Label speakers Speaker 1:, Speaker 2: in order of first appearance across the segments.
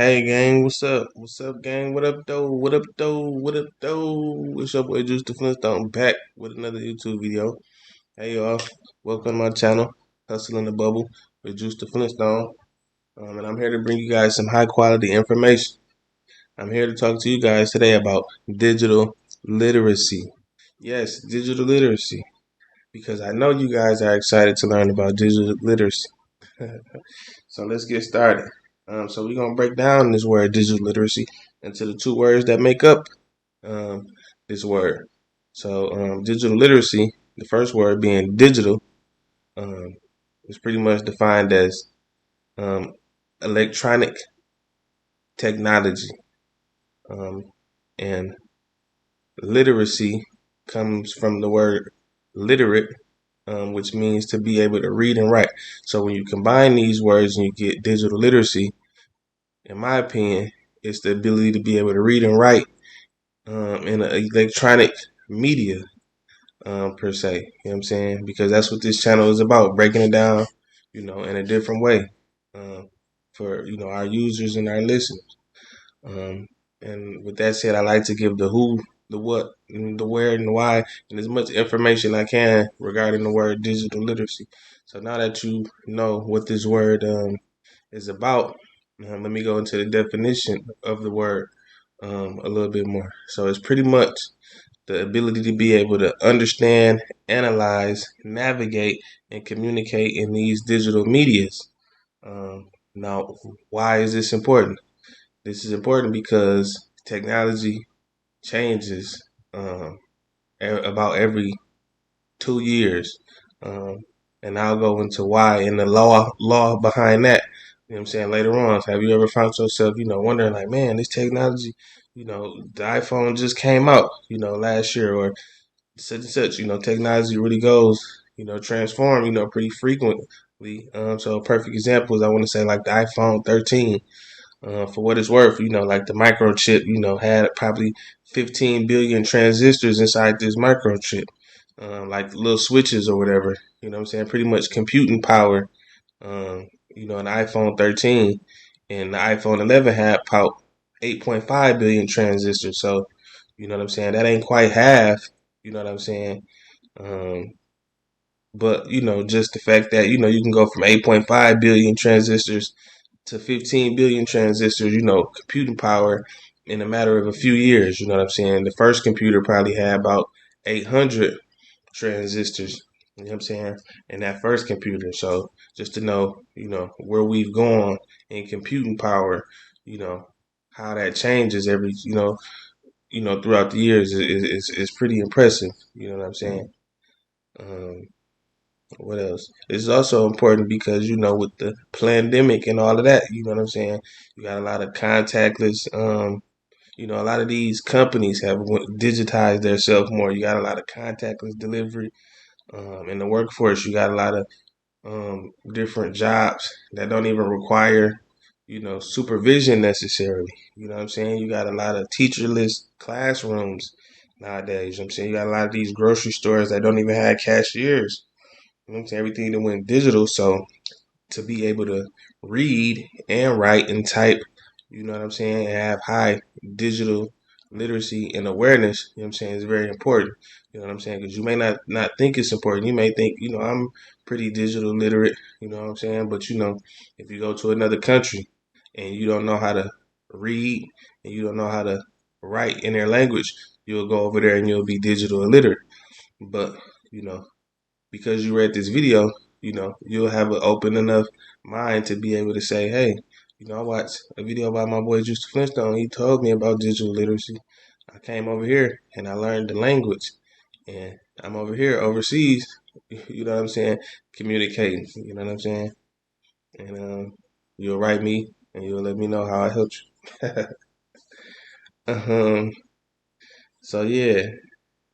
Speaker 1: Hey gang, what's up? What's up, gang? What up, though? What up, though? What up, though? It's your boy Juice the Flintstone back with another YouTube video. Hey y'all, welcome to my channel, Hustleinabubble with Juice the Flintstone. And I'm here to bring you guys some high quality information. I'm here to talk to you guys today about digital literacy. Yes, digital literacy, because I know you guys are excited to learn about digital literacy. So let's get started. So we're gonna break down this word digital literacy into the two words that make up um, this word. So digital literacy, the first word being digital, um, is pretty much defined as um, electronic technology, um, and literacy comes from the word literate, which means to be able to read and write. So when you combine these words and you get digital literacy, in my opinion, it's the ability to be able to read and write in an electronic media, per se. You know what I'm saying? Because that's what this channel is about, breaking it down, in a different way, for our users and our listeners. Um, and with that said, I like to give the who, the what, and the where, and the why, and as much information I can regarding the word digital literacy. So now that you know what this word is about, let me go into the definition of the word a little bit more. So it's pretty much the ability to be able to understand, analyze, navigate, and communicate in these digital medias. Now, why is this important? This is important because technology changes about every 2 years. Um, and I'll go into why and the law behind that. You know what I'm saying? Later on, have you ever found yourself, wondering like, man, this technology, the iPhone just came out, last year or such and such, technology really goes, transform, pretty frequently. So a perfect example is I want to say like the iPhone 13. For what it's worth, like the microchip, had probably 15 billion transistors inside this microchip, like little switches or whatever. You know what I'm saying? Pretty much computing power. An iPhone 13 and the iPhone 11 had about 8.5 billion transistors. So, you know what I'm saying? That ain't quite half. You know what I'm saying? Um, but just the fact that you can go from 8.5 billion transistors to 15 billion transistors, computing power in a matter of a few years. You know what I'm saying? The first computer probably had about 800 transistors, you know what I'm saying, in that first computer. So just to know, where we've gone in computing power, how that changes every, throughout the years is pretty impressive. You know what I'm saying? Um, what else? It's also important because with the pandemic and all of that, you know what I'm saying. You got a lot of contactless. A lot of these companies have digitized themselves more. You got a lot of contactless delivery. In the workforce, you got a lot of different jobs that don't even require, supervision necessarily. You know what I'm saying? You got a lot of teacherless classrooms nowadays. You know what I'm saying? You got a lot of these grocery stores that don't even have cashiers. You know what I'm saying? Everything that went digital. So to be able to read and write and type, you know what I'm saying, and have high digital literacy and awareness, you know what I'm saying, is very important. You know what I'm saying? Because you may not think it's important. You may think, I'm pretty digital literate, you know what I'm saying? But, if you go to another country and you don't know how to read and you don't know how to write in their language, you'll go over there and you'll be digital illiterate. But, you know, because you read this video, you'll have an open enough mind to be able to say, hey, I watched a video by my boy Juice the Flintstone. He told me about digital literacy. I came over here and I learned the language. And I'm over here overseas, you know what I'm saying, communicating, you know what I'm saying? And you'll write me and you'll let me know how I helped you. um, so yeah,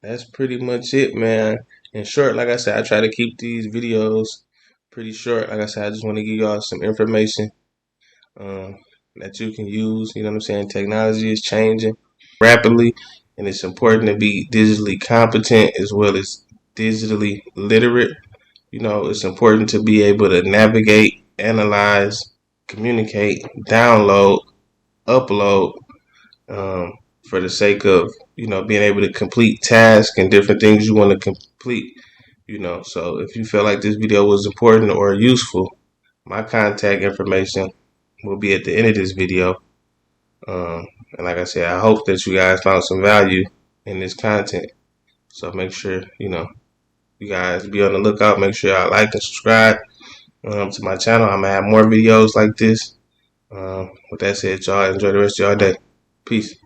Speaker 1: that's pretty much it, man. In short, like I said, I try to keep these videos pretty short. Like I said, I just want to give y'all some information um, that you can use. You know what I'm saying? Technology is changing rapidly, and it's important to be digitally competent as well as digitally literate. It's important to be able to navigate, analyze, communicate, download, upload for the sake of, being able to complete tasks and different things you want to complete. So if you feel like this video was important or useful, my contact information will be at the end of this video. And like I said, I hope that you guys found some value in this content. So make sure, you guys be on the lookout. Make sure y'all like and subscribe to my channel. I'm going to have more videos like this. With that said, y'all enjoy the rest of y'all day. Peace.